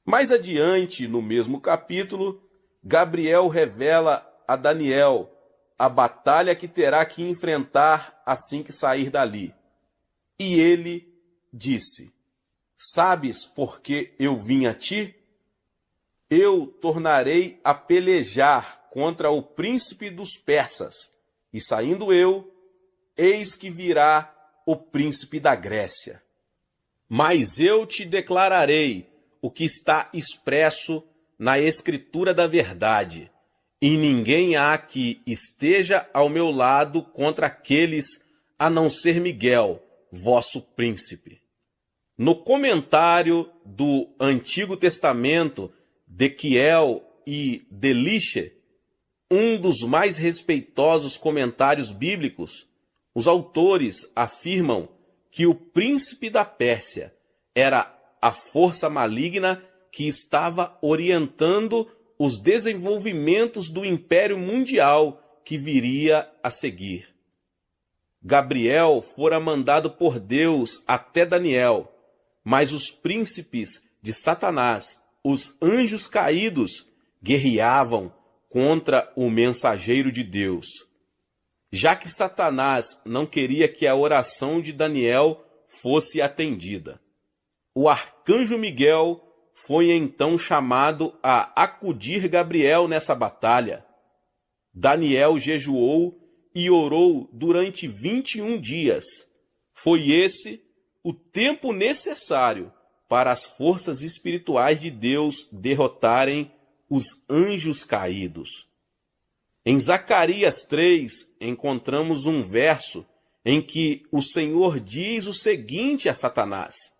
Mais adiante, no mesmo capítulo, Gabriel revela a Daniel a batalha que terá que enfrentar assim que sair dali. E ele disse: sabes por que eu vim a ti? Eu tornarei a pelejar contra o príncipe dos persas, e saindo eu, eis que virá o príncipe da Grécia. Mas eu te declararei o que está expresso na Escritura da verdade, e ninguém há que esteja ao meu lado contra aqueles, a não ser Miguel, vosso príncipe. No comentário do Antigo Testamento, de Kiel e Deliche, um dos mais respeitosos comentários bíblicos, os autores afirmam que o príncipe da Pérsia era a força maligna que estava orientando os desenvolvimentos do Império Mundial que viria a seguir. Gabriel fora mandado por Deus até Daniel, mas os príncipes de Satanás, os anjos caídos, guerreavam contra o mensageiro de Deus. Já que Satanás não queria que a oração de Daniel fosse atendida, o arcanjo Miguel foi então chamado a acudir Gabriel nessa batalha. Daniel jejuou e orou durante 21 dias. Foi esse o tempo necessário para as forças espirituais de Deus derrotarem os anjos caídos. Em Zacarias 3, encontramos um verso em que o Senhor diz o seguinte a Satanás: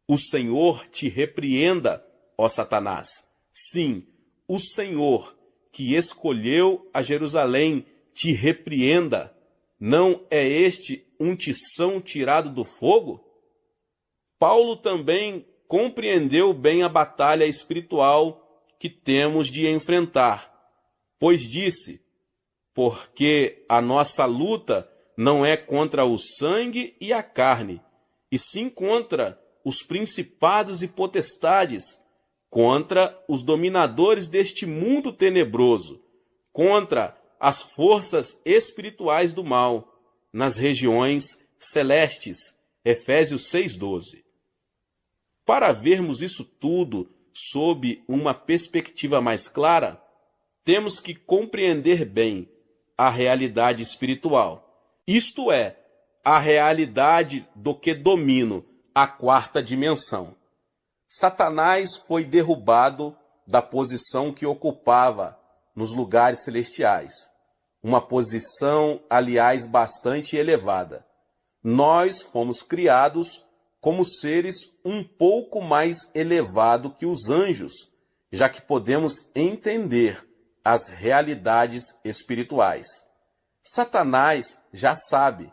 o Senhor te repreenda, ó Satanás. Sim, o Senhor que escolheu a Jerusalém te repreenda. Não é este um tição tirado do fogo? Paulo também compreendeu bem a batalha espiritual que temos de enfrentar, pois disse: porque a nossa luta não é contra o sangue e a carne, e sim contra os principados e potestades, contra os dominadores deste mundo tenebroso, contra as forças espirituais do mal, nas regiões celestes. Efésios 6,12. Para vermos isso tudo sob uma perspectiva mais clara, temos que compreender bem a realidade espiritual, isto é, a realidade do que domino, a quarta dimensão. Satanás foi derrubado da posição que ocupava nos lugares celestiais, uma posição, aliás, bastante elevada. Nós fomos criados como seres um pouco mais elevados que os anjos, já que podemos entender as realidades espirituais. Satanás já sabe,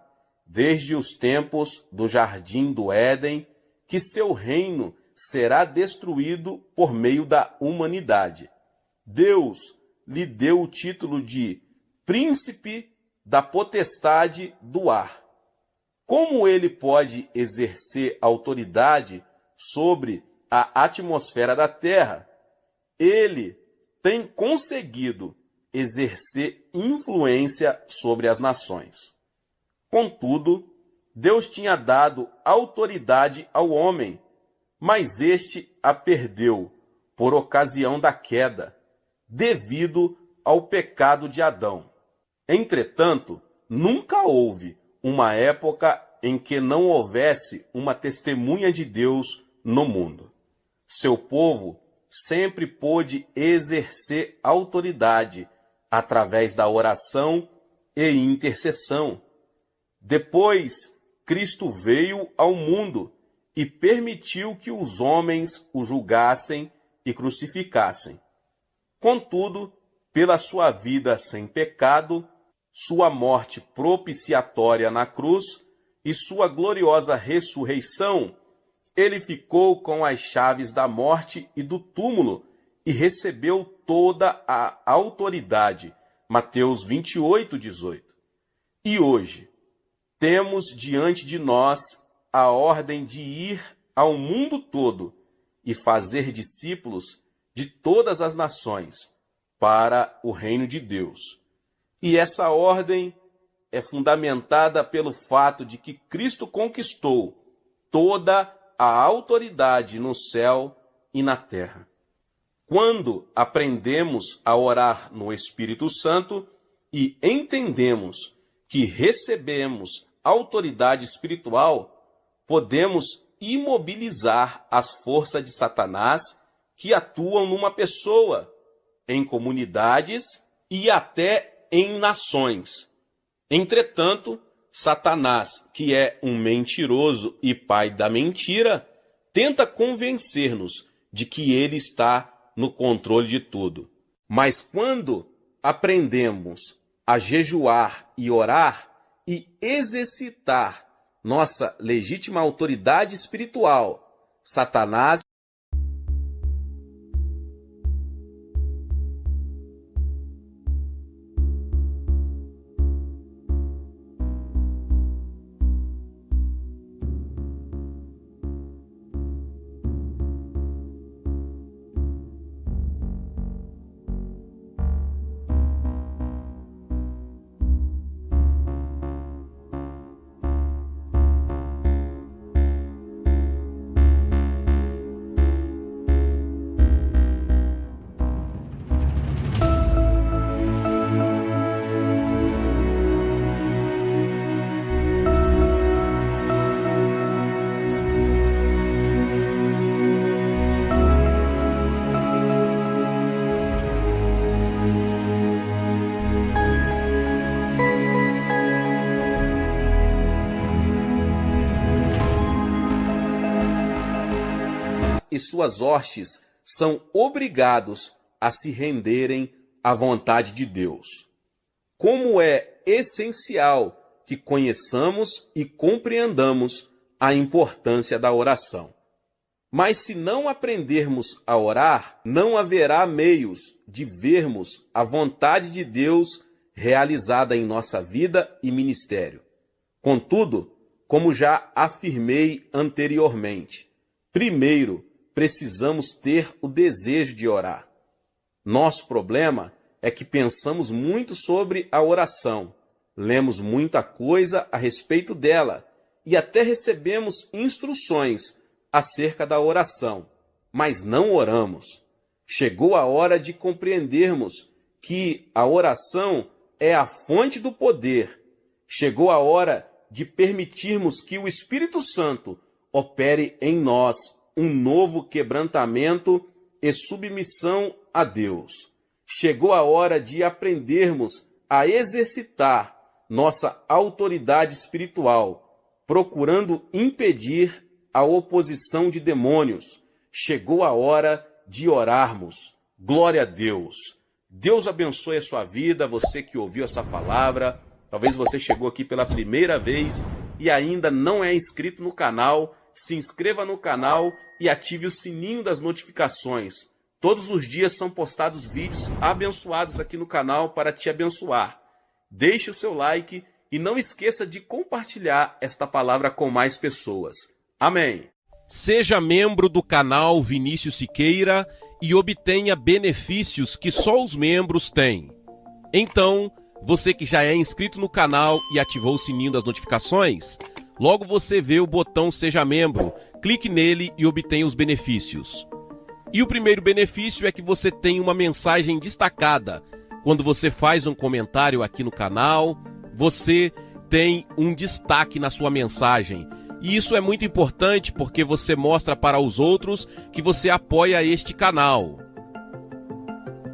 desde os tempos do Jardim do Éden, que seu reino será destruído por meio da humanidade. Deus lhe deu o título de Príncipe da Potestade do Ar. Como ele pode exercer autoridade sobre a atmosfera da Terra? Ele tem conseguido exercer influência sobre as nações. Contudo, Deus tinha dado autoridade ao homem, mas este a perdeu por ocasião da queda, devido ao pecado de Adão. Entretanto, nunca houve uma época em que não houvesse uma testemunha de Deus no mundo. Seu povo sempre pôde exercer autoridade através da oração e intercessão. Depois, Cristo veio ao mundo e permitiu que os homens o julgassem e crucificassem. Contudo, pela sua vida sem pecado, sua morte propiciatória na cruz e sua gloriosa ressurreição, ele ficou com as chaves da morte e do túmulo e recebeu toda a autoridade. Mateus 28, 18. E hoje, temos diante de nós a ordem de ir ao mundo todo e fazer discípulos de todas as nações para o reino de Deus. E essa ordem é fundamentada pelo fato de que Cristo conquistou toda a autoridade no céu e na terra. Quando aprendemos a orar no Espírito Santo e entendemos que recebemos autoridade espiritual, podemos imobilizar as forças de Satanás que atuam numa pessoa, em comunidades e até em nações. Entretanto, Satanás, que é um mentiroso e pai da mentira, tenta convencer-nos de que ele está no controle de tudo. Mas quando aprendemos a jejuar e orar e exercitar nossa legítima autoridade espiritual, Satanás e suas hostes são obrigados a se renderem à vontade de Deus. Como é essencial que conheçamos e compreendamos a importância da oração. Mas se não aprendermos a orar, não haverá meios de vermos a vontade de Deus realizada em nossa vida e ministério. Contudo, como já afirmei anteriormente, primeiro precisamos ter o desejo de orar. Nosso problema é que pensamos muito sobre a oração, lemos muita coisa a respeito dela e até recebemos instruções acerca da oração, mas não oramos. Chegou a hora de compreendermos que a oração é a fonte do poder. Chegou a hora de permitirmos que o Espírito Santo opere em nós um novo quebrantamento e submissão a Deus. Chegou a hora de aprendermos a exercitar nossa autoridade espiritual, procurando impedir a oposição de demônios. Chegou a hora de orarmos. Glória a Deus. Deus abençoe a sua vida, você que ouviu essa palavra. Talvez você chegou aqui pela primeira vez e ainda não é inscrito no canal. Se inscreva no canal e ative o sininho das notificações. Todos os dias são postados vídeos abençoados aqui no canal para te abençoar. Deixe o seu like e não esqueça de compartilhar esta palavra com mais pessoas. Amém. Seja membro do canal Vinícius Siqueira e obtenha benefícios que só os membros têm. Então, você que já é inscrito no canal e ativou o sininho das notificações, logo você vê o botão Seja Membro, clique nele e obtenha os benefícios. E o primeiro benefício é que você tem uma mensagem destacada. Quando você faz um comentário aqui no canal, você tem um destaque na sua mensagem. E isso é muito importante porque você mostra para os outros que você apoia este canal.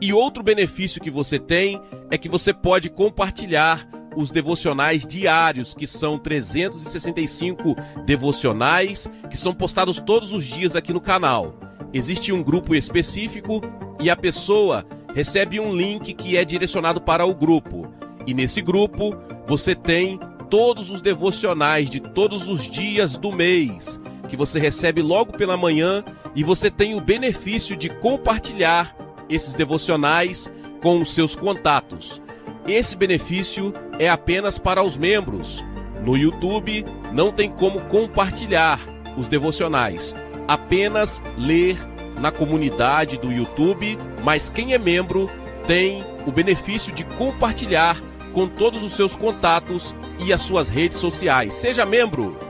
E outro benefício que você tem é que você pode compartilhar os devocionais diários, que são 365 devocionais, que são postados todos os dias aqui no canal. Existe um grupo específico e a pessoa recebe um link que é direcionado para o grupo. E nesse grupo você tem todos os devocionais de todos os dias do mês, que você recebe logo pela manhã, e você tem o benefício de compartilhar esses devocionais com os seus contatos. Esse benefício é apenas para os membros. No YouTube não tem como compartilhar os devocionais, apenas ler na comunidade do YouTube, mas quem é membro tem o benefício de compartilhar com todos os seus contatos e as suas redes sociais. Seja membro!